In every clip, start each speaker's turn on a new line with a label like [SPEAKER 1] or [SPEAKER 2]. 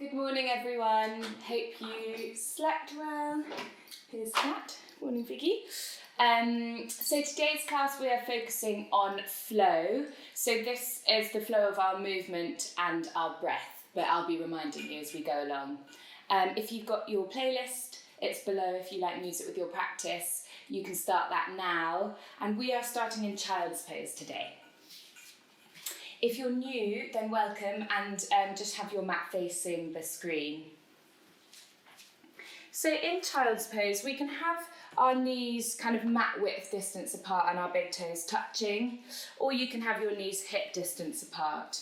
[SPEAKER 1] Good morning everyone, hope you slept well. Here's Nat, morning Vicky. So today's class we are focusing on flow. So this is the flow of our movement and our breath, but I'll be reminding you as we go along. If you've got your playlist, it's below. If you like music with your practice, you can start that now. And we are starting in child's pose today. If you're new, then welcome, and just have your mat facing the screen. So in child's pose, we can have our knees kind of mat width distance apart and our big toes touching, or you can have your knees hip distance apart.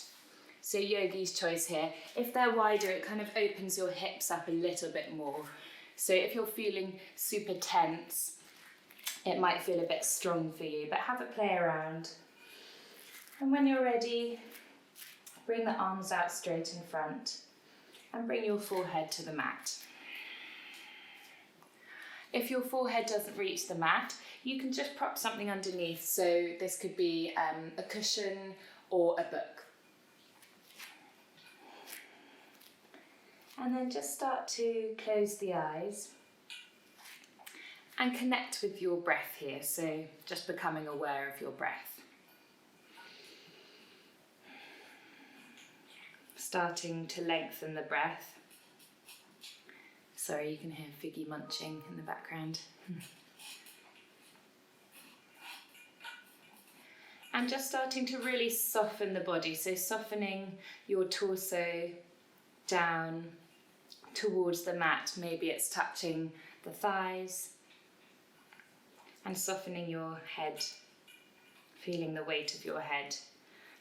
[SPEAKER 1] So yogi's choice here. If they're wider, it kind of opens your hips up a little bit more. So if you're feeling super tense, it might feel a bit strong for you, but have a play around. And when you're ready, bring the arms out straight in front and bring your forehead to the mat. If your forehead doesn't reach the mat, you can just prop something underneath. So this could be a cushion or a book. And then just start to close the eyes and connect with your breath here. So just becoming aware of your breath. Starting to lengthen the breath. Sorry, you can hear Figgy munching in the background. And just starting to really soften the body, so softening your torso down towards the mat. Maybe it's touching the thighs, and softening your head, feeling the weight of your head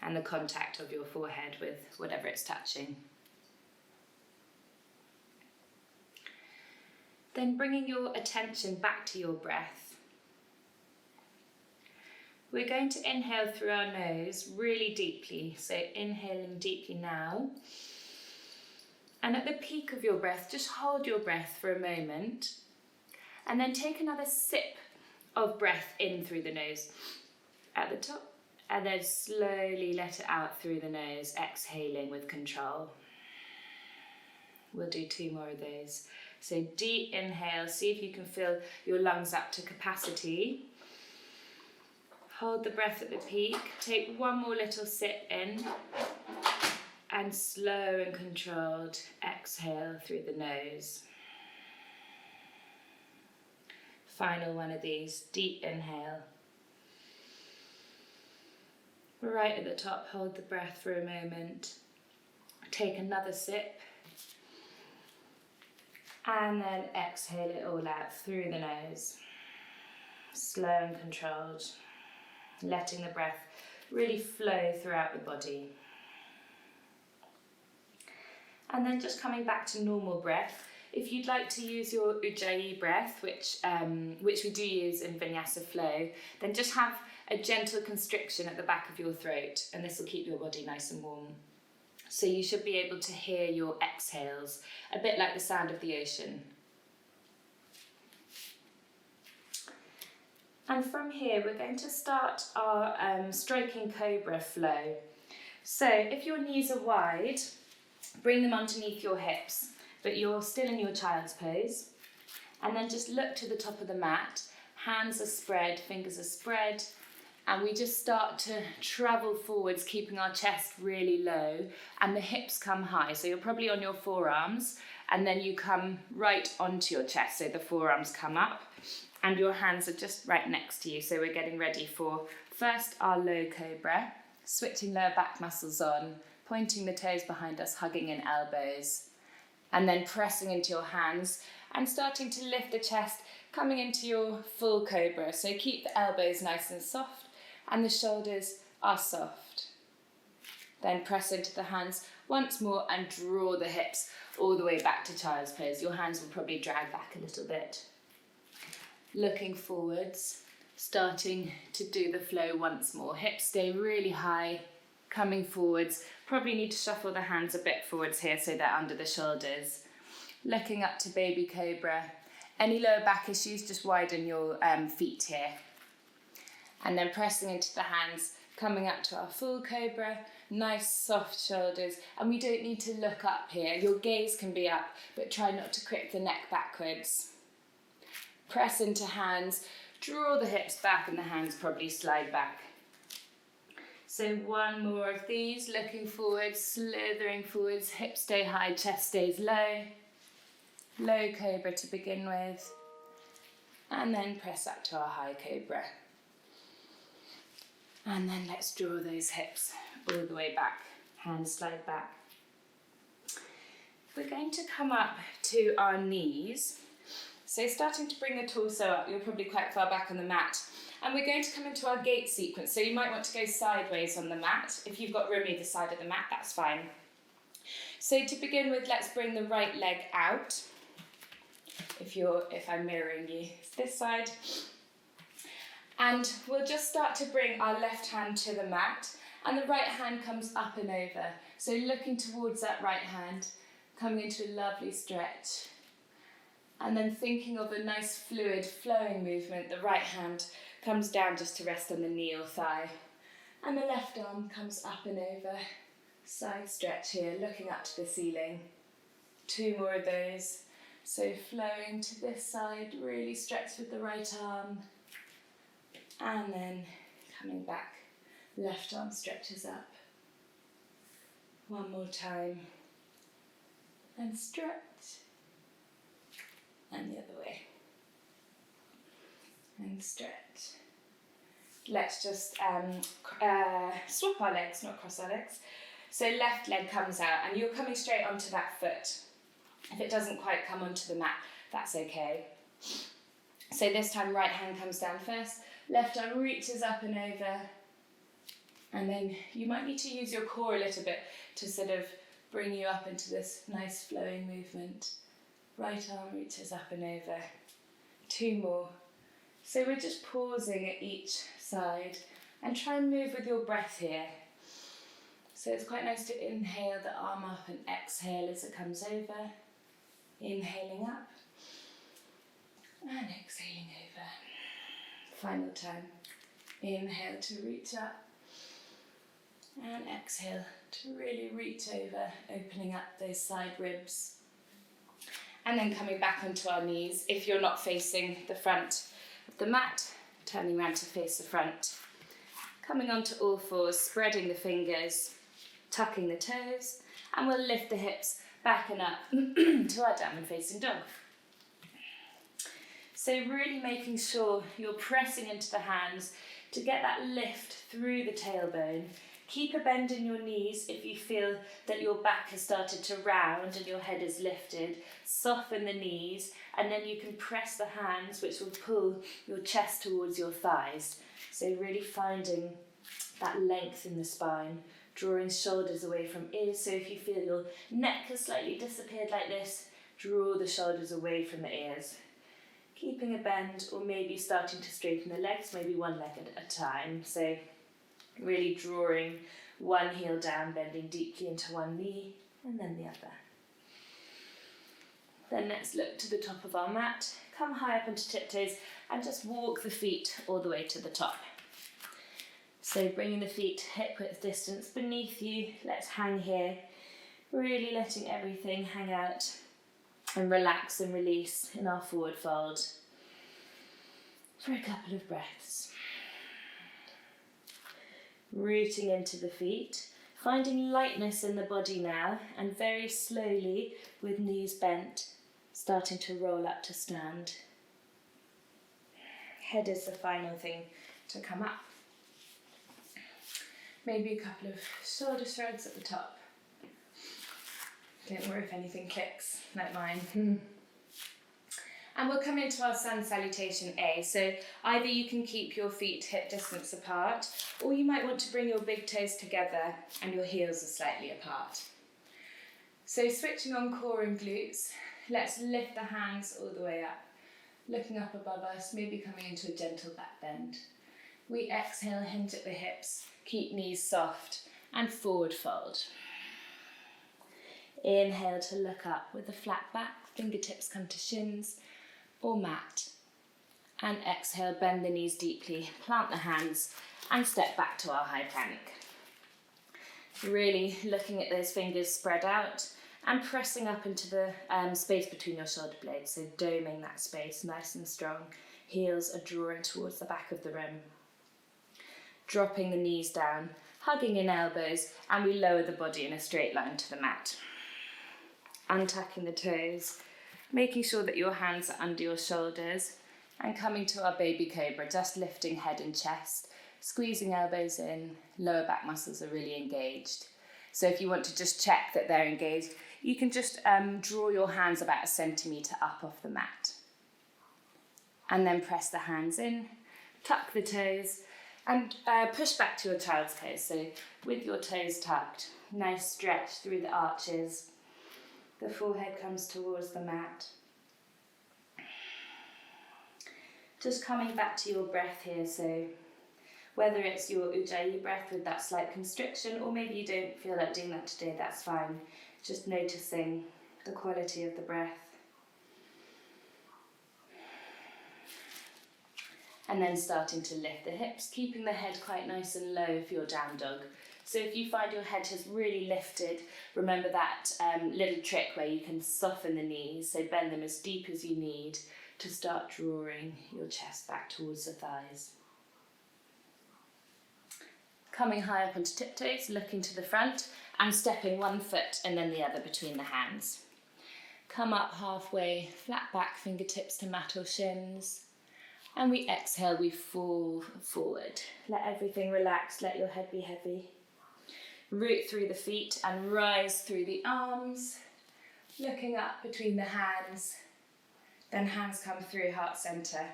[SPEAKER 1] and the contact of your forehead with whatever it's touching. Then bringing your attention back to your breath. We're going to inhale through our nose really deeply, so inhaling deeply now. And at the peak of your breath, just hold your breath for a moment, and then take another sip of breath in through the nose at the top. And then slowly let it out through the nose, exhaling with control. We'll do 2 more of those. So deep inhale, see if you can fill your lungs up to capacity. Hold the breath at the peak, take 1 more little sip in, and slow and controlled exhale through the nose. Final one of these, deep inhale. Right at the top, hold the breath for a moment. Take another sip. And then exhale it all out through the nose. Slow and controlled. Letting the breath really flow throughout the body. And then just coming back to normal breath. If you'd like to use your Ujjayi breath, which we do use in Vinyasa Flow, then just have a gentle constriction at the back of your throat, and this will keep your body nice and warm. So you should be able to hear your exhales, a bit like the sound of the ocean. And from here, we're going to start our stroking cobra flow. So if your knees are wide, bring them underneath your hips, but you're still in your child's pose. And then just look to the top of the mat, hands are spread, fingers are spread, and we just start to travel forwards, keeping our chest really low, and the hips come high. So you're probably on your forearms, and then you come right onto your chest. So the forearms come up, and your hands are just right next to you. So we're getting ready for first our low cobra, switching lower back muscles on, pointing the toes behind us, hugging in elbows, and then pressing into your hands, and starting to lift the chest, coming into your full cobra. So keep the elbows nice and soft, and the shoulders are soft. Then press into the hands once more and draw the hips all the way back to child's pose. Your hands will probably drag back a little bit. Looking forwards, starting to do the flow once more. Hips stay really high, coming forwards. Probably need to shuffle the hands a bit forwards here so they're under the shoulders. Looking up to baby cobra. Any lower back issues, just widen your feet here. And then pressing into the hands, coming up to our full cobra, Nice soft shoulders, and we don't need to look up here. Your gaze can be up, but try not to crip the neck backwards. Press into hands, draw the hips back, and the hands probably slide back. So one more of these, looking forward, slithering forwards, hips stay high, chest stays low. Low cobra to begin with, and then press up to our high cobra. And then let's draw those hips all the way back, hands slide back. We're going to come up to our knees. So starting to bring the torso up, you're probably quite far back on the mat. And we're going to come into our gate sequence. So you might want to go sideways on the mat. If you've got room either side of the mat, that's fine. So to begin with, let's bring the right leg out. If I'm mirroring you, it's this side. And we'll just start to bring our left hand to the mat, and the right hand comes up and over. So looking towards that right hand, coming into a lovely stretch. And then thinking of a nice fluid flowing movement, the right hand comes down just to rest on the knee or thigh. And the left arm comes up and over. Side stretch here, looking up to the ceiling. 2 more of those. So flowing to this side, really stretch with the right arm. And then coming back, left arm stretches up. 1 more time. And stretch. And the other way. And stretch. Let's just swap our legs, not cross our legs. So left leg comes out, and you're coming straight onto that foot. If it doesn't quite come onto the mat, that's okay. So this time right hand comes down first, left arm reaches up and over, and then you might need to use your core a little bit to sort of bring you up into this nice flowing movement. Right arm reaches up and over. 2 more. So we're just pausing at each side and try and move with your breath here. So it's quite nice to inhale the arm up and exhale as it comes over. Inhaling up and exhaling over. Final time. Inhale to reach up and exhale to really reach over, opening up those side ribs. And then coming back onto our knees. If you're not facing the front of the mat, turning around to face the front. Coming onto all fours, spreading the fingers, tucking the toes, and we'll lift the hips back and up to our downward facing dog. So really making sure you're pressing into the hands to get that lift through the tailbone. Keep a bend in your knees if you feel that your back has started to round and your head is lifted. Soften the knees, and then you can press the hands, which will pull your chest towards your thighs. So really finding that length in the spine, drawing shoulders away from ears. So if you feel your neck has slightly disappeared like this, draw the shoulders away from the ears. Keeping a bend, or maybe starting to straighten the legs, maybe 1 leg at a time. So really drawing one heel down, bending deeply into one knee, and then the other. Then let's look to the top of our mat, come high up into tiptoes, and just walk the feet all the way to the top. So bringing the feet hip width distance beneath you, let's hang here, really letting everything hang out and relax and release in our forward fold for a couple of breaths. Rooting into the feet, finding lightness in the body now, and very slowly, with knees bent, starting to roll up to stand. Head is the final thing to come up. Maybe a couple of shoulder shrugs at the top. Don't worry if anything clicks, like mine. And we'll come into our sun salutation A. So either you can keep your feet hip distance apart, or you might want to bring your big toes together and your heels are slightly apart. So switching on core and glutes, let's lift the hands all the way up, looking up above us, maybe coming into a gentle back bend. We exhale, hinge at the hips, keep knees soft, and forward fold. Inhale to look up with a flat back, fingertips come to shins or mat. And exhale, bend the knees deeply, plant the hands, and step back to our high plank. Really looking at those fingers spread out and pressing up into the space between your shoulder blades, so doming that space nice and strong. Heels are drawing towards the back of the rim. Dropping the knees down, hugging in elbows, and we lower the body in a straight line to the mat. Untucking the toes, making sure that your hands are under your shoulders, and coming to our baby cobra, just lifting head and chest, squeezing elbows in, lower back muscles are really engaged. So if you want to just check that they're engaged, you can just draw your hands about 1 centimetre up off the mat. And then press the hands in, tuck the toes, and push back to your child's pose. So with your toes tucked, nice stretch through the arches. The forehead comes towards the mat. Just coming back to your breath here, so whether it's your Ujjayi breath with that slight constriction, or maybe you don't feel like doing that today, that's fine. Just noticing the quality of the breath. And then starting to lift the hips, keeping the head quite nice and low for your down dog. So if you find your head has really lifted, remember that little trick where you can soften the knees, so bend them as deep as you need to start drawing your chest back towards the thighs. Coming high up onto tiptoes, looking to the front and stepping one foot and then the other between the hands. Come up halfway, flat back, fingertips to mat or shins. And we exhale, we fall forward. Let everything relax, let your head be heavy. Root through the feet and rise through the arms. Looking up between the hands. Then hands come through heart center.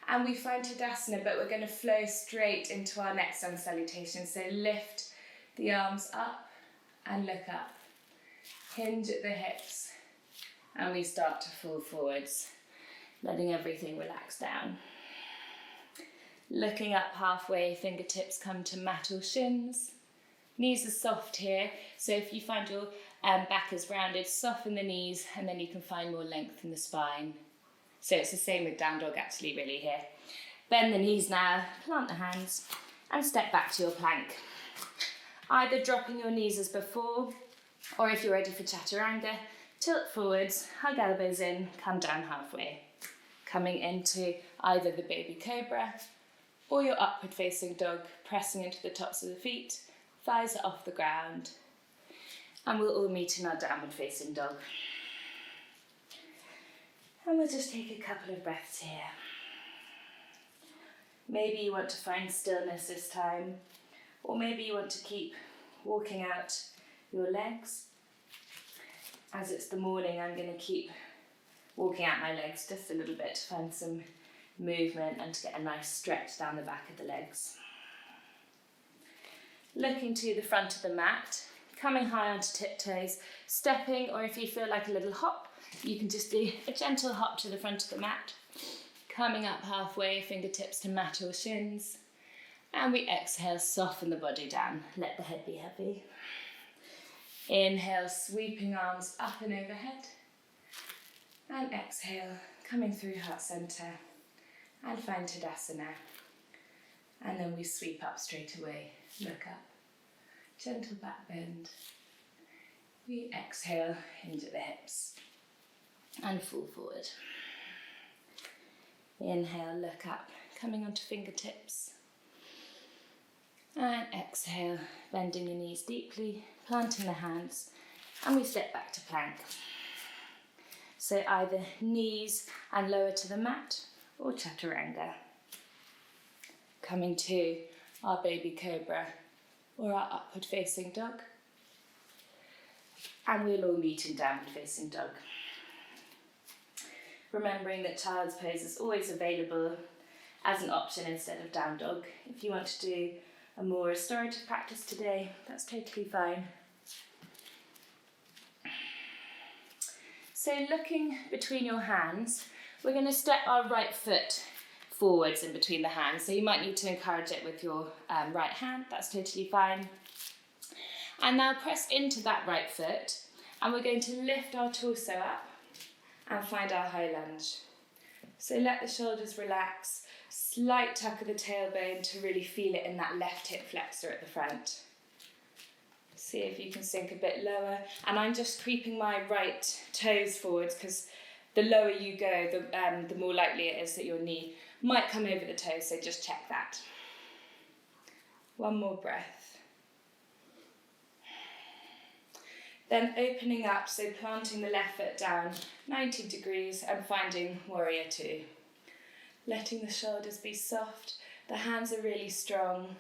[SPEAKER 1] And we find Tadasana, but we're going to flow straight into our next sun salutation. So lift the arms up and look up. Hinge at the hips. And we start to fall forwards, letting everything relax down. Looking up halfway, fingertips come to mat or shins. Knees are soft here, so if you find your back is rounded, soften the knees and then you can find more length in the spine. So it's the same with down dog actually really here. Bend the knees now, plant the hands and step back to your plank. Either dropping your knees as before, or if you're ready for Chaturanga, tilt forwards, hug elbows in, come down halfway. Coming into either the baby cobra or your upward facing dog, pressing into the tops of the feet, thighs are off the ground. And we'll all meet in our downward facing dog. And we'll just take a couple of breaths here. Maybe you want to find stillness this time, or maybe you want to keep walking out your legs. As it's the morning, I'm going to keep walking out my legs just a little bit to find some movement and to get a nice stretch down the back of the legs. Looking to the front of the mat, coming high onto tiptoes, stepping, or if you feel like a little hop, you can just do a gentle hop to the front of the mat. Coming up halfway, fingertips to mat or shins. And we exhale, soften the body down, let the head be heavy. Inhale, sweeping arms up and overhead. And exhale, coming through heart center. And find Tadasana. And then we sweep up straight away, look up. Gentle back bend. We exhale, hinge at the hips. And fall forward. Inhale, look up, coming onto fingertips. And exhale, bending your knees deeply, planting the hands, and we step back to plank. So either knees and lower to the mat, or Chaturanga. Coming to our baby cobra, or our upward facing dog. And we'll all meet in downward facing dog. Remembering that child's pose is always available as an option instead of down dog. If you want to do a more restorative practice today, that's totally fine. So looking between your hands, we're going to step our right foot forwards in between the hands. So you might need to encourage it with your right hand, that's totally fine. And now press into that right foot, and we're going to lift our torso up and find our high lunge. So let the shoulders relax, slight tuck of the tailbone to really feel it in that left hip flexor at the front. See if you can sink a bit lower. And I'm just creeping my right toes forwards because the lower you go, the more likely it is that your knee might come over the toes, so just check that. One more breath. Then opening up, so planting the left foot down 90 degrees and finding warrior two. Letting the shoulders be soft, the hands are really strong,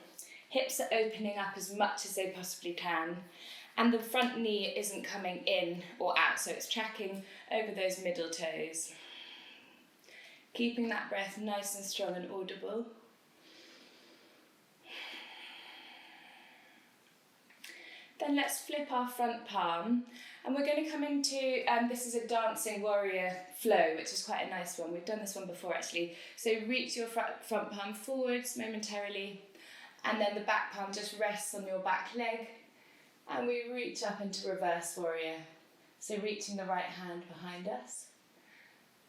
[SPEAKER 1] hips are opening up as much as they possibly can, and the front knee isn't coming in or out, so it's tracking over those middle toes. Keeping that breath nice and strong and audible. Then let's flip our front palm, and we're going to come into, this is a dancing warrior flow, which is quite a nice one. We've done this one before actually. So reach your front palm forwards momentarily, and then the back palm just rests on your back leg, and we reach up into reverse warrior. So reaching the right hand behind us,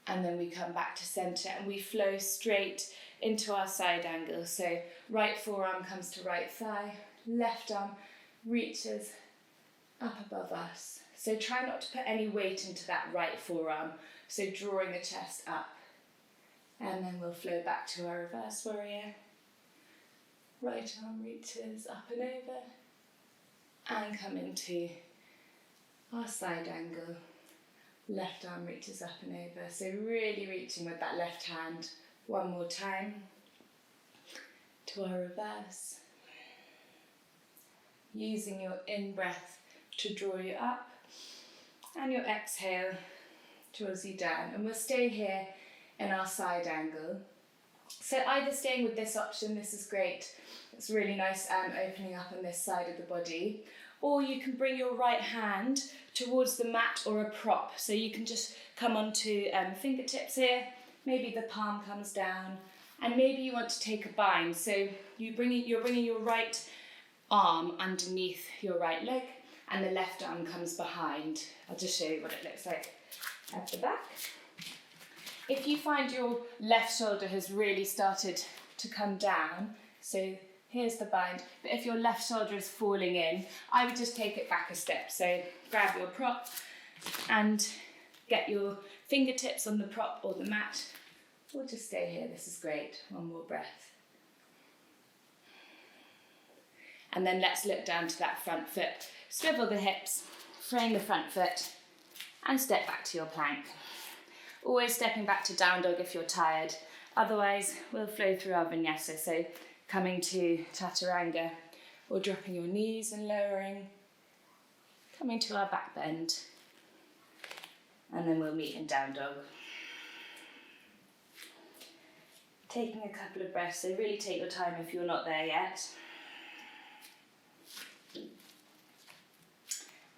[SPEAKER 1] and then we come back to centre, and we flow straight into our side angle. So right forearm comes to right thigh, left arm reaches up above us. So try not to put any weight into that right forearm, so drawing the chest up. And then we'll flow back to our reverse warrior. Right arm reaches up and over, and come into our side angle. Left arm reaches up and over, so really reaching with that left hand. One more time to our reverse. Using your in-breath to draw you up, and your exhale draws you down. And we'll stay here in our side angle. So either staying with this option, this is great, it's really nice opening up on this side of the body, or you can bring your right hand towards the mat or a prop. So you can just come onto fingertips here, maybe the palm comes down, and maybe you want to take a bind. So you're bringing your right arm underneath your right leg, and the left arm comes behind. I'll just show you what it looks like at the back. If you find your left shoulder has really started to come down, so here's the bind, but if your left shoulder is falling in, I would just take it back a step. So grab your prop and get your fingertips on the prop or the mat, or just stay here. This is great. One more breath. And then let's look down to that front foot. Swivel the hips, frame the front foot, and step back to your plank. Always stepping back to down dog if you're tired. Otherwise, we'll flow through our vinyasa. So coming to chaturanga, or dropping your knees and lowering, coming to our back bend, and then we'll meet in down dog. Taking a couple of breaths, so really take your time if you're not there yet.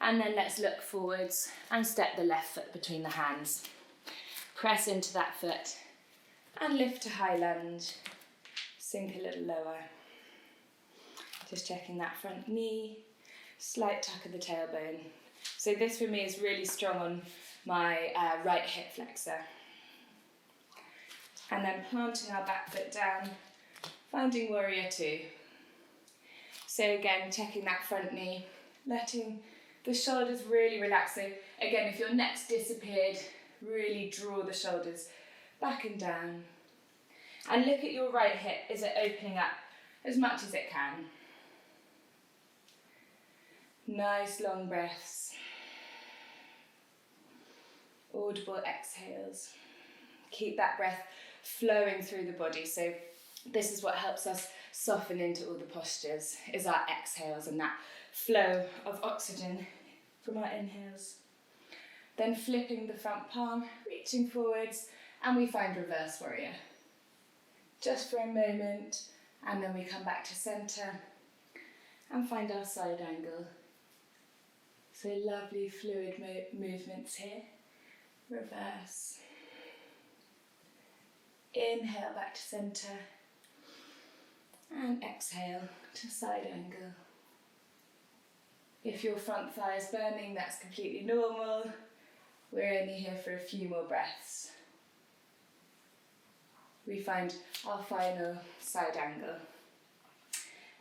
[SPEAKER 1] And then let's look forwards and step the left foot between the hands. Press into that foot and lift to high lunge. Sink a little lower. Just checking that front knee, slight tuck of the tailbone. So this for me is really strong on my right hip flexor. And then planting our back foot down, finding warrior two. So again, checking that front knee, letting the shoulders really relax. So again, if your neck's disappeared, really draw the shoulders back and down. And look at your right hip, is it opening up as much as it can? Nice long breaths. Audible exhales. Keep that breath flowing through the body. So this is what helps us soften into all the postures, is our exhales and that flow of oxygen from our inhales. Then flipping the front palm, reaching forwards, and we find reverse warrior. Just for a moment, and then we come back to centre and find our side angle. So lovely fluid movements here. Reverse. Inhale back to centre, and exhale to side angle. If your front thigh is burning, that's completely normal. We're only here for a few more breaths. We find our final side angle.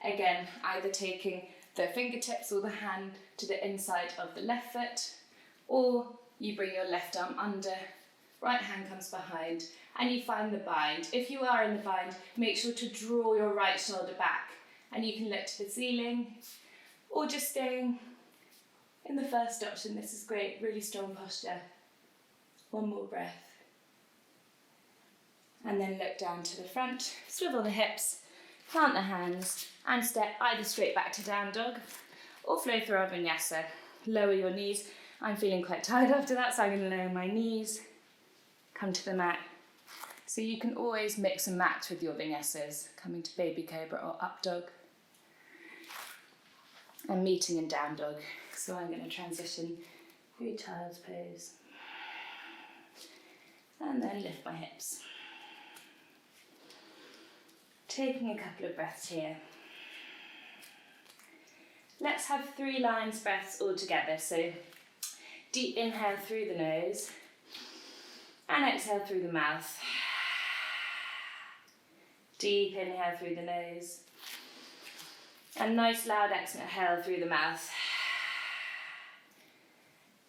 [SPEAKER 1] Again, either taking the fingertips or the hand to the inside of the left foot, or you bring your left arm under, right hand comes behind, and you find the bind. If you are in the bind, make sure to draw your right shoulder back, and you can look to the ceiling, or just staying in the first option. This is great, really strong posture. One more breath. And then look down to the front, swivel the hips, plant the hands, and step either straight back to down dog or flow through our vinyasa. Lower your knees. I'm feeling quite tired after that, so I'm going to lower my knees, come to the mat. So you can always mix and match with your vinyasas, coming to baby cobra or up dog, and meeting in down dog. So I'm going to transition through child's pose, and then lift my hips. Taking a couple of breaths here. Let's have 3 lion's breaths all together. So deep inhale through the nose and exhale through the mouth. Deep inhale through the nose and nice loud exhale through the mouth.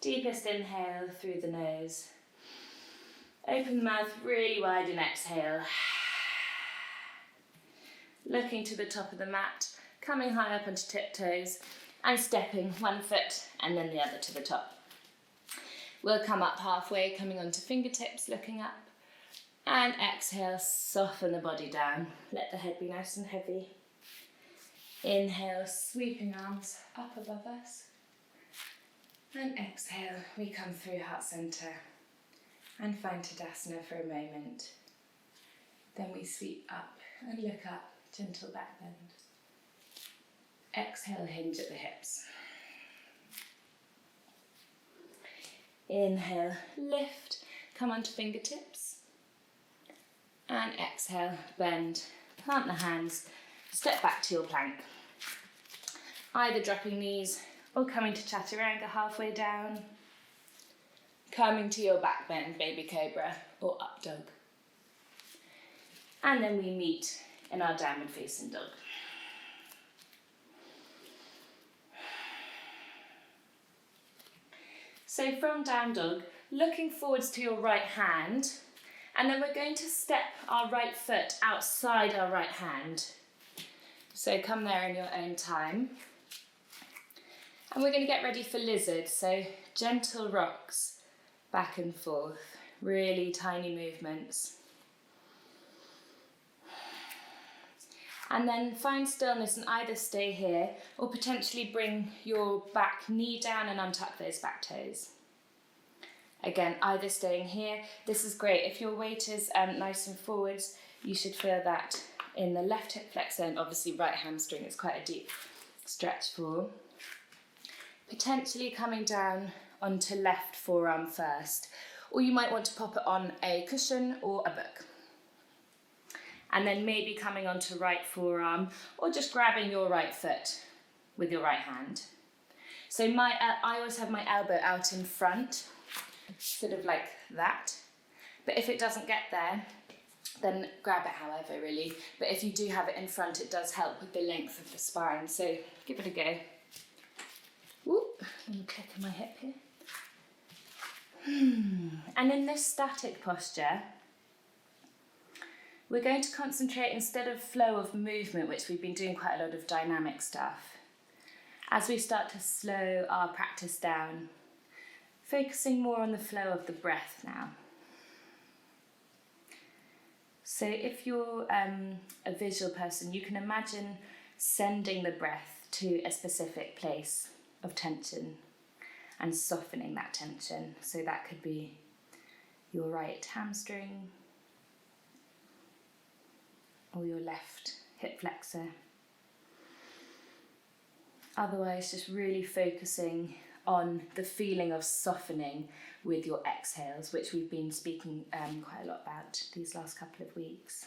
[SPEAKER 1] Deepest inhale through the nose. Open the mouth really wide and exhale. Looking to the top of the mat, coming high up onto tiptoes and stepping one foot and then the other to the top. We'll come up halfway, coming onto fingertips, looking up, and exhale, soften the body down. Let the head be nice and heavy. Inhale, sweeping arms up above us. And exhale, we come through heart center and find Tadasana for a moment. Then we sweep up and look up. Gentle back bend. Exhale, hinge at the hips. Inhale, lift, come onto fingertips. And exhale, bend, plant the hands, step back to your plank. Either dropping knees or coming to chaturanga halfway down. Coming to your back bend, baby cobra or up dog. And then we meet in our downward facing dog. So from down dog, looking forwards to your right hand, and then we're going to step our right foot outside our right hand. So come there in your own time. And we're going to get ready for lizard, so gentle rocks back and forth, really tiny movements. And then find stillness and either stay here or potentially bring your back knee down and untuck those back toes. Again, either staying here. This is great. If your weight is nice and forwards, you should feel that in the left hip flexor and obviously right hamstring. It's quite a deep stretch for. Potentially coming down onto left forearm first, or you might want to pop it on a cushion or a book. And then maybe coming onto right forearm or just grabbing your right foot with your right hand. So I always have my elbow out in front, sort of like that. But if it doesn't get there, then grab it however really. But if you do have it in front, it does help with the length of the spine. So give it a go. Whoop, let me click on my hip here. And in this static posture, we're going to concentrate instead of flow of movement, which we've been doing quite a lot of dynamic stuff, as we start to slow our practice down, focusing more on the flow of the breath now. So if you're a visual person, you can imagine sending the breath to a specific place of tension and softening that tension. So that could be your right hamstring, or your left hip flexor. Otherwise, just really focusing on the feeling of softening with your exhales, which we've been speaking quite a lot about these last couple of weeks.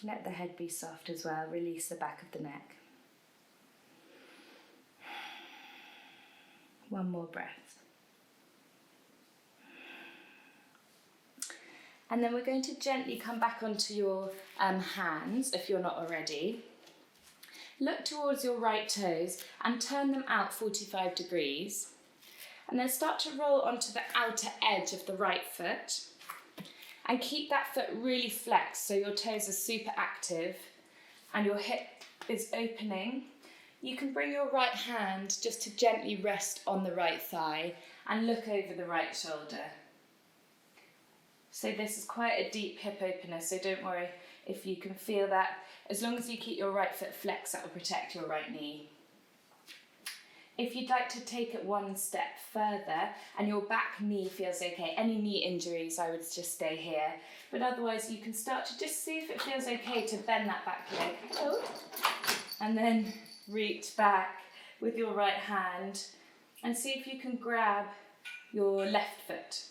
[SPEAKER 1] Let the head be soft as well, release the back of the neck. One more breath. And then we're going to gently come back onto your hands, if you're not already. look towards your right toes and turn them out 45 degrees. And then start to roll onto the outer edge of the right foot. And keep that foot really flexed so your toes are super active and your hip is opening. You can bring your right hand just to gently rest on the right thigh and look over the right shoulder. So this is quite a deep hip opener, so don't worry if you can feel that. As long as you keep your right foot flexed, that will protect your right knee. If you'd like to take it one step further and your back knee feels okay, any knee injuries, I would just stay here. But otherwise you can start to just see if it feels okay to bend that back leg. Oh. And then reach back with your right hand and see if you can grab your left foot.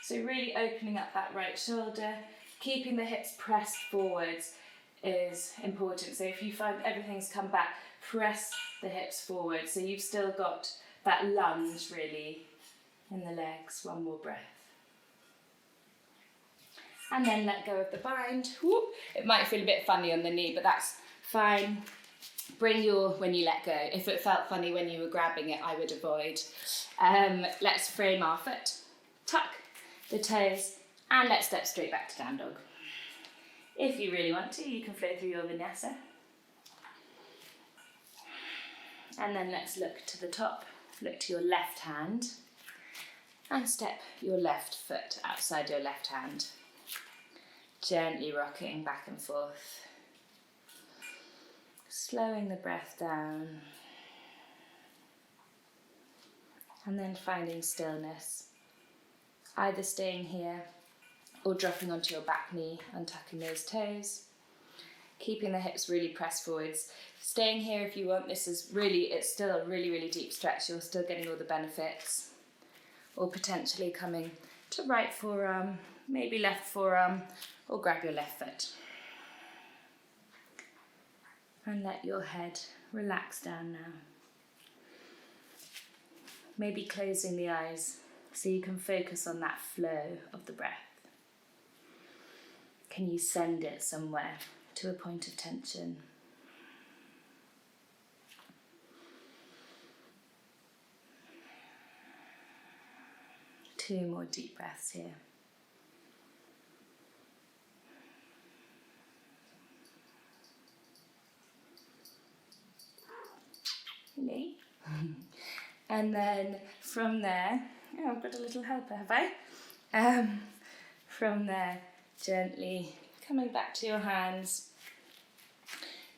[SPEAKER 1] So really opening up that right shoulder, keeping the hips pressed forwards is important. So if you find everything's come back, press the hips forward. So you've still got that lunge really in the legs. One more breath. And then let go of the bind. Whoop. It might feel a bit funny on the knee, but that's fine. Bring your, when you let go. If it felt funny when you were grabbing it, I would avoid. Let's frame our foot. Tuck the toes and let's step straight back to down dog. If you really want to, you can flow through your vinyasa. And then let's look to the top, look to your left hand and step your left foot outside your left hand. Gently rocking back and forth. Slowing the breath down. And then finding stillness. Either staying here or dropping onto your back knee, untucking those toes. Keeping the hips really pressed forwards. Staying here if you want. This is really, it's still a really, really deep stretch. You're still getting all the benefits. Or potentially coming to right forearm, maybe left forearm, or grab your left foot. And let your head relax down now. Maybe closing the eyes so you can focus on that flow of the breath. Can you send it somewhere to a point of tension? Two more deep breaths here. Me. And then from there, oh, I've got a little helper, have I? From there, gently coming back to your hands,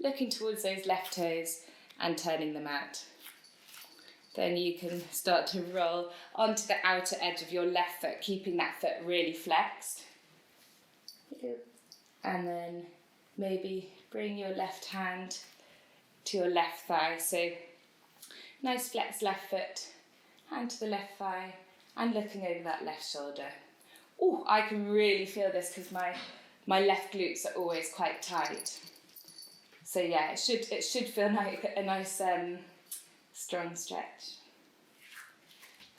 [SPEAKER 1] looking towards those left toes and turning them out. Then you can start to roll onto the outer edge of your left foot, keeping that foot really flexed. And then maybe bring your left hand to your left thigh. So nice flexed left foot, hand to the left thigh, and looking over that left shoulder. Oh, I can really feel this because my left glutes are always quite tight. So yeah, it should feel like a nice strong stretch.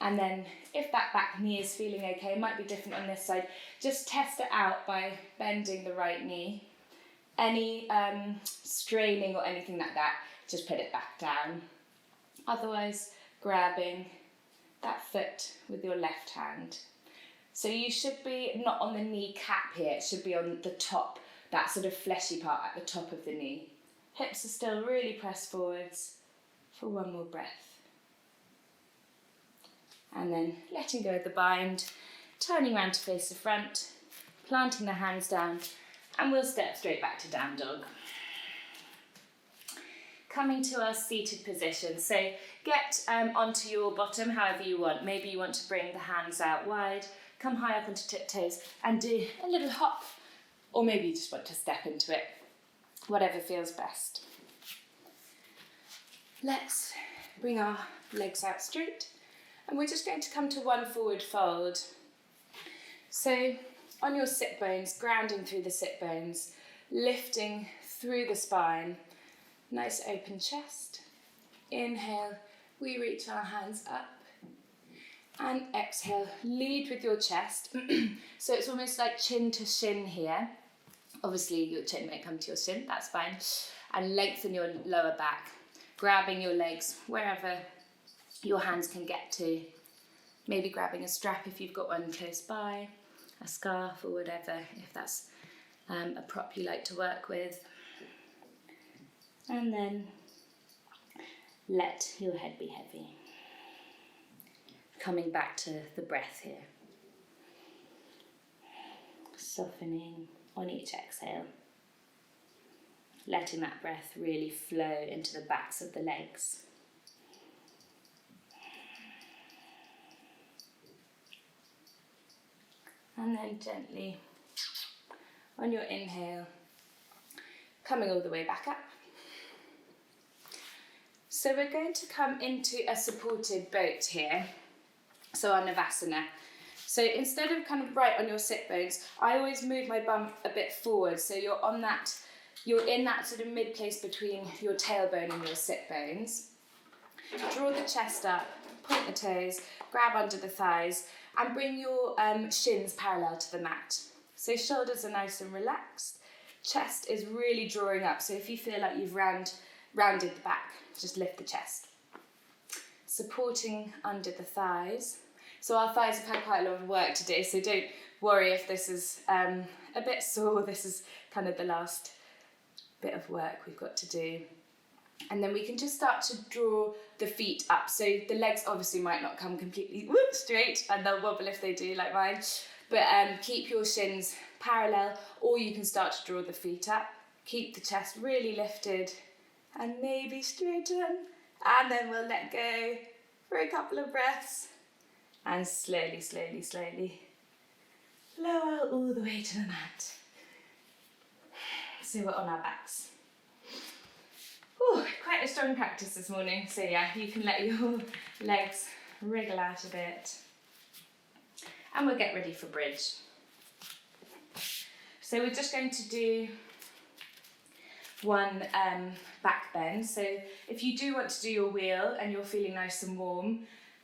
[SPEAKER 1] And then if that back knee is feeling okay, it might be different on this side, just test it out by bending the right knee. Any straining or anything like that, just put it back down. Otherwise, grabbing that foot with your left hand. So you should be not on the knee cap here, it should be on the top, that sort of fleshy part at the top of the knee. Hips are still really pressed forwards for one more breath. And then letting go of the bind, turning around to face the front, planting the hands down, and we'll step straight back to down dog. Coming to our seated position, so get onto your bottom however you want. Maybe you want to bring the hands out wide, come high up onto tiptoes and do a little hop, or maybe you just want to step into it, whatever feels best. Let's bring our legs out straight and we're just going to come to one forward fold. So on your sit bones, grounding through the sit bones, lifting through the spine, nice open chest. Inhale, we reach our hands up. And exhale, lead with your chest. So it's almost like chin to shin here. Obviously your chin won't come to your shin, that's fine. And lengthen your lower back, grabbing your legs wherever your hands can get to. Maybe grabbing a strap if you've got one close by, a scarf or whatever, if that's a prop you like to work with. And then let your head be heavy. Coming back to the breath here. Softening on each exhale. Letting that breath really flow into the backs of the legs. And then gently, on your inhale, coming all the way back up. So we're going to come into a supported boat here, so our Navasana. So instead of kind of right on your sit bones, I always move my bum a bit forward, so you're in that sort of mid place between your tailbone and your sit bones. Draw the chest up, point the toes, grab under the thighs, and bring your shins parallel to the mat. So shoulders are nice and relaxed, chest is really drawing up, so if you feel like you've rounded the back, just lift the chest. Supporting under the thighs. So our thighs have had quite a lot of work today, so don't worry if this is a bit sore. This is kind of the last bit of work we've got to do. And then we can just start to draw the feet up. So the legs obviously might not come completely straight, and they'll wobble if they do, like mine. But keep your shins parallel, or you can start to draw the feet up. Keep the chest really lifted, and maybe straighten. And then we'll let go for a couple of breaths. And slowly, slowly, slowly lower all the way to the mat. So we're on our backs. Ooh, quite a strong practice this morning. So yeah, you can let your legs wriggle out a bit. And we'll get ready for bridge. So we're just going to do one back bend. So if you do want to do your wheel and you're feeling nice and warm,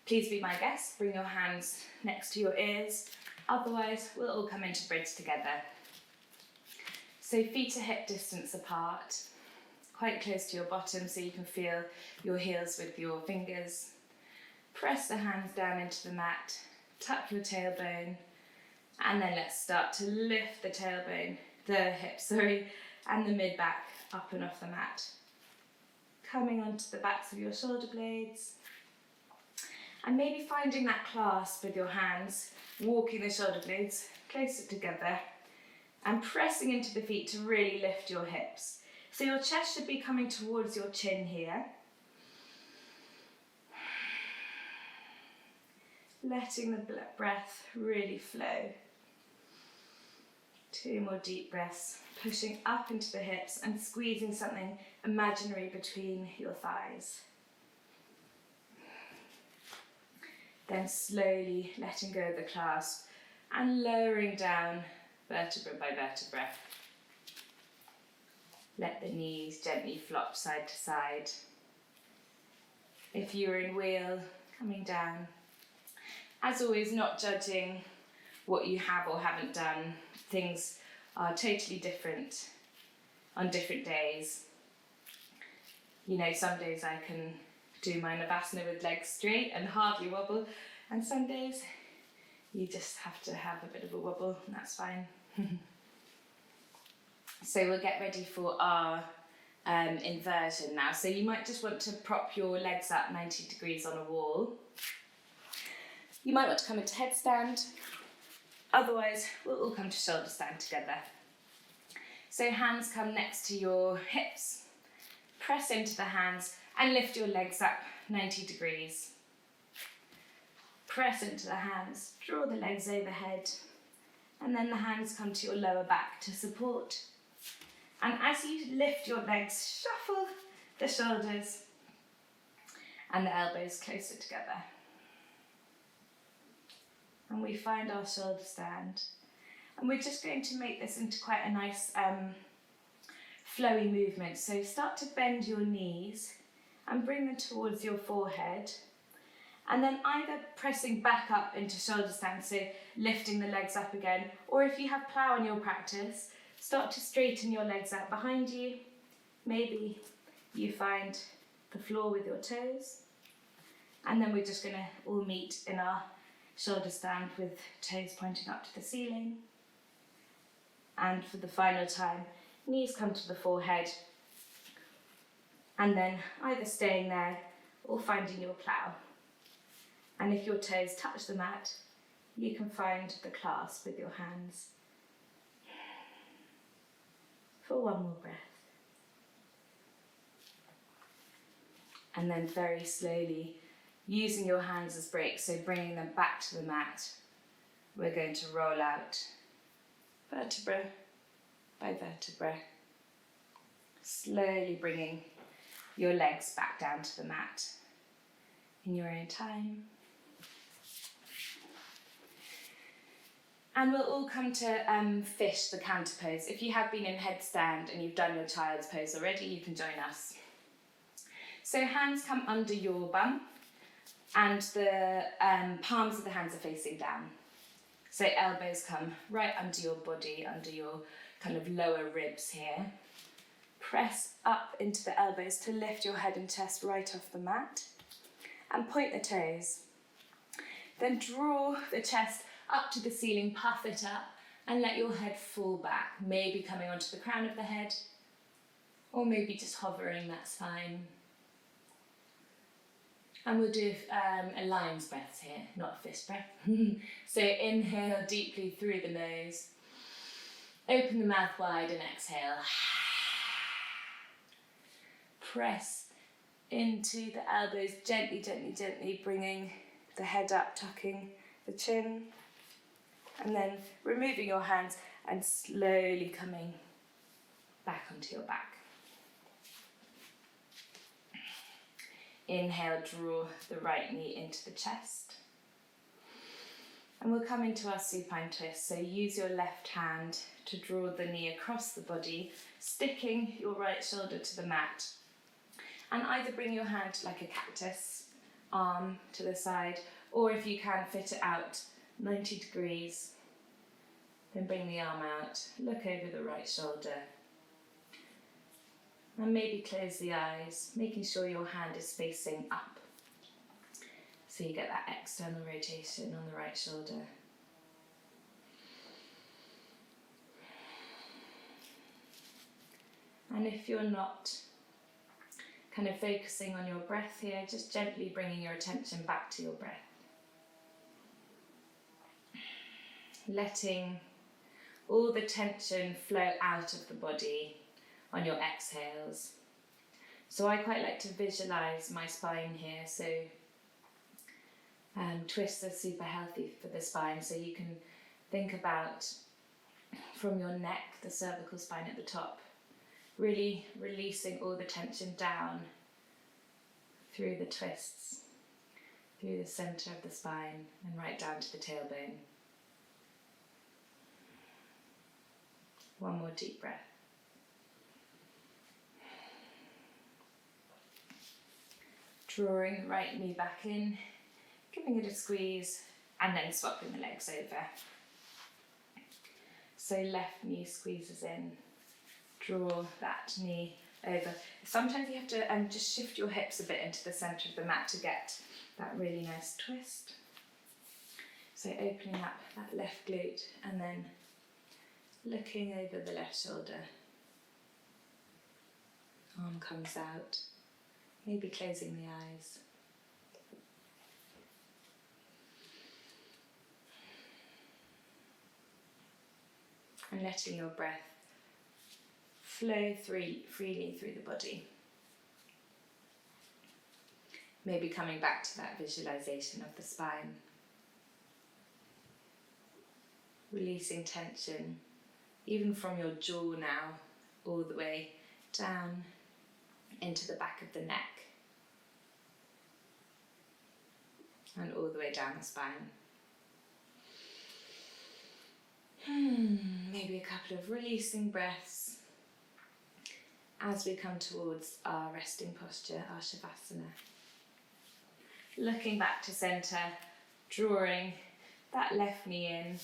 [SPEAKER 1] please be my guest. Bring your hands next to your ears. Otherwise, we'll all come into bridge together. So feet are hip distance apart, quite close to your bottom so you can feel your heels with your fingers. Press the hands down into the mat, tuck your tailbone, and then let's start to lift the tailbone, the hips, and the mid-back up and off the mat. Coming onto the backs of your shoulder blades. And maybe finding that clasp with your hands, walking the shoulder blades closer together and pressing into the feet to really lift your hips. So your chest should be coming towards your chin here. Letting the breath really flow. 2 more deep breaths, pushing up into the hips and squeezing something imaginary between your thighs. Then slowly letting go of the clasp and lowering down vertebra by vertebra. Let the knees gently flop side to side. If you're in wheel, coming down. As always, not judging what you have or haven't done. Things are totally different on different days. You know, some days I can do my Navasana with legs straight and hardly wobble, and some days you just have to have a bit of a wobble, and that's fine. So we'll get ready for our inversion now. So you might just want to prop your legs up 90 degrees on a wall. You might want to come into headstand. Otherwise, we'll all come to shoulder stand together. So hands come next to your hips. Press into the hands and lift your legs up 90 degrees. Press into the hands, draw the legs overhead, and then the hands come to your lower back to support. And as you lift your legs, shuffle the shoulders and the elbows closer together. And we find our shoulder stand. And we're just going to make this into quite a nice flowy movement. So start to bend your knees and bring them towards your forehead. And then either pressing back up into shoulder stand, so lifting the legs up again, or if you have plough in your practice, Start to straighten your legs out behind you. Maybe you find the floor with your toes. And then we're just going to all meet in our shoulder stand with toes pointing up to the ceiling. And for the final time, knees come to the forehead. And then either staying there or finding your plough. And if your toes touch the mat, you can find the clasp with your hands. For one more breath. And then very slowly, using your hands as brakes, so bringing them back to the mat, we're going to roll out vertebra by vertebra, slowly bringing your legs back down to the mat in your own time. And we'll all come to fish, the counter pose. If you have been in headstand and you've done your child's pose already, you can join us. So hands come under your bum and the palms of the hands are facing down. So elbows come right under your body, under your kind of lower ribs here. Press up into the elbows to lift your head and chest right off the mat and point the toes. Then draw the chest up to the ceiling, puff it up and let your head fall back, maybe coming onto the crown of the head or maybe just hovering, that's fine. And we'll do a lion's breath here, not a fish breath. So inhale deeply through the nose, open the mouth wide and exhale. Press into the elbows, gently, gently, gently bringing the head up, tucking the chin, and then removing your hands and slowly coming back onto your back. Inhale, draw the right knee into the chest. And we'll come into our supine twist. So use your left hand to draw the knee across the body, sticking your right shoulder to the mat. And either bring your hand like a cactus, arm to the side, or if you can fit it out 90 degrees, then bring the arm out, look over the right shoulder. And maybe close the eyes, making sure your hand is facing up. So you get that external rotation on the right shoulder. And if you're not kind of focusing on your breath here, just gently bringing your attention back to your breath. Letting all the tension flow out of the body on your exhales. So I quite like to visualize my spine here. So twists are super healthy for the spine. So you can think about from your neck, the cervical spine at the top, really releasing all the tension down through the twists, through the center of the spine and right down to the tailbone. One more deep breath. Drawing the right knee back in, giving it a squeeze, and then swapping the legs over. So left knee squeezes in, draw that knee over. Sometimes you have to just shift your hips a bit into the centre of the mat to get that really nice twist. So opening up that left glute and then looking over the left shoulder. Arm comes out. Maybe closing the eyes. And letting your breath flow freely through the body. Maybe coming back to that visualization of the spine. Releasing tension, even from your jaw now, all the way down into the back of the neck and all the way down the spine. Maybe a couple of releasing breaths as we come towards our resting posture, our Shavasana. Looking back to center, drawing that left knee in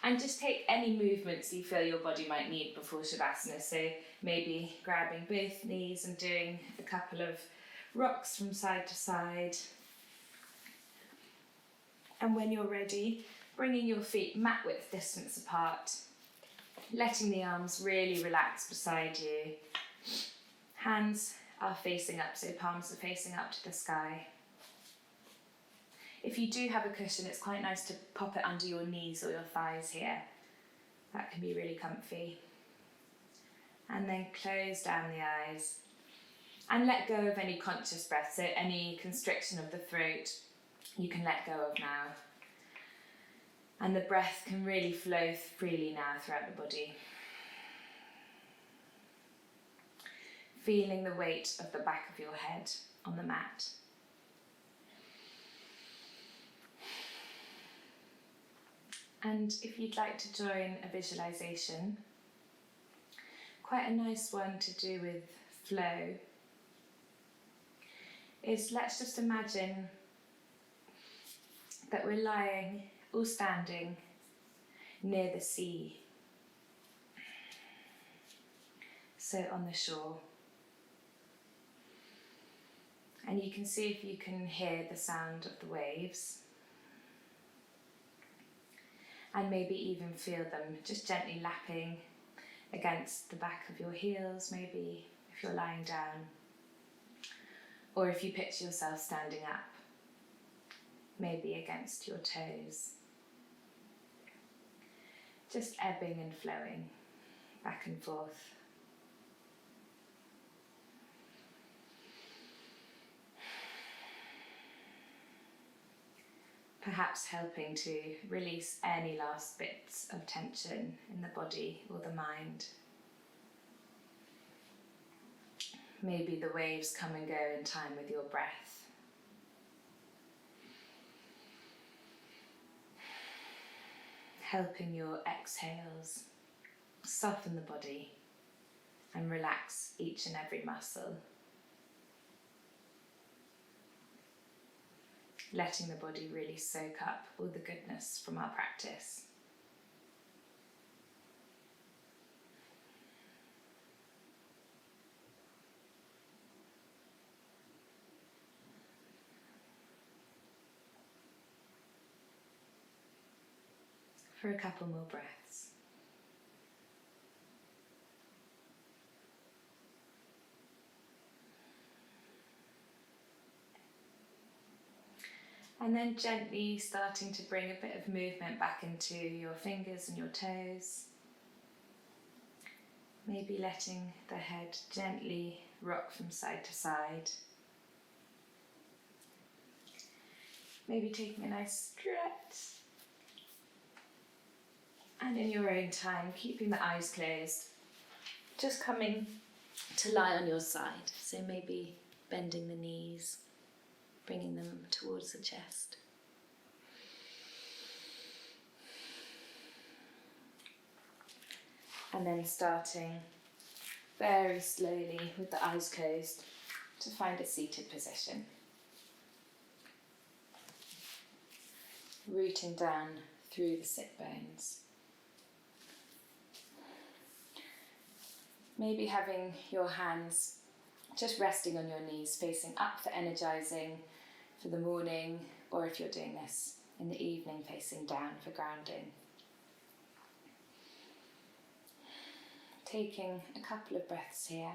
[SPEAKER 1] And just take any movements you feel your body might need before Shavasana. So maybe grabbing both knees and doing a couple of rocks from side to side. And when you're ready, bringing your feet mat width distance apart, letting the arms really relax beside you. Hands are facing up, so palms are facing up to the sky. If you do have a cushion, it's quite nice to pop it under your knees or your thighs here. That can be really comfy. And then close down the eyes and let go of any conscious breath, so any constriction of the throat you can let go of now. And the breath can really flow freely now throughout the body. Feeling the weight of the back of your head on the mat. And if you'd like to join a visualization, quite a nice one to do with flow, is let's just imagine that we're lying or standing near the sea. So on the shore. And you can see if you can hear the sound of the waves. And maybe even feel them just gently lapping against the back of your heels, maybe if you're lying down. Or if you picture yourself standing up, maybe against your toes. Just ebbing and flowing back and forth. Perhaps helping to release any last bits of tension in the body or the mind. Maybe the waves come and go in time with your breath. Helping your exhales soften the body and relax each and every muscle. Letting the body really soak up all the goodness from our practice. For a couple more breaths. And then gently starting to bring a bit of movement back into your fingers and your toes. Maybe letting the head gently rock from side to side. Maybe taking a nice stretch. And in your own time, keeping the eyes closed, just coming to lie on your side. So maybe bending the knees, bringing them towards the chest. And then starting very slowly with the eyes closed to find a seated position. Rooting down through the sit bones. Maybe having your hands just resting on your knees, facing up for energizing for the morning, or if you're doing this in the evening, facing down for grounding. Taking a couple of breaths here.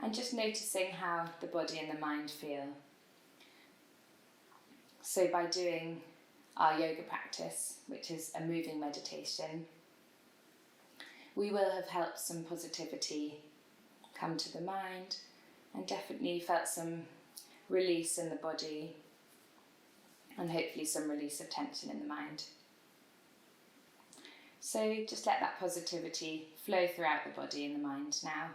[SPEAKER 1] And just noticing how the body and the mind feel. So by doing our yoga practice, which is a moving meditation, we will have helped some positivity come to the mind and definitely felt some release in the body and hopefully some release of tension in the mind. So just let that positivity flow throughout the body and the mind now.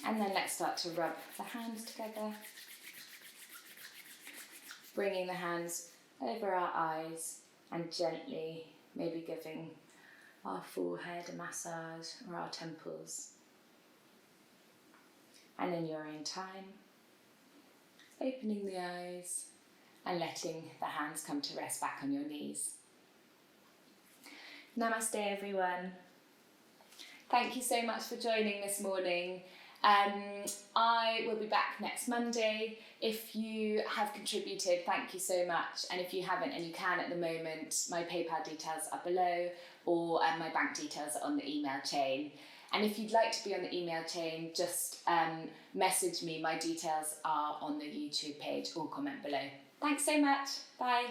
[SPEAKER 1] And then let's start to rub the hands together. Bringing the hands over our eyes and gently maybe giving our forehead a massage or our temples. and in your own time, opening the eyes and letting the hands come to rest back on your knees. Namaste, everyone. Thank you so much for joining this morning. I will be back next Monday. If you have contributed, thank you so much. And if you haven't, and you can at the moment, my PayPal details are below, or my bank details are on the email chain. And if you'd like to be on the email chain, just message me. My details are on the YouTube page or comment below. Thanks so much. Bye.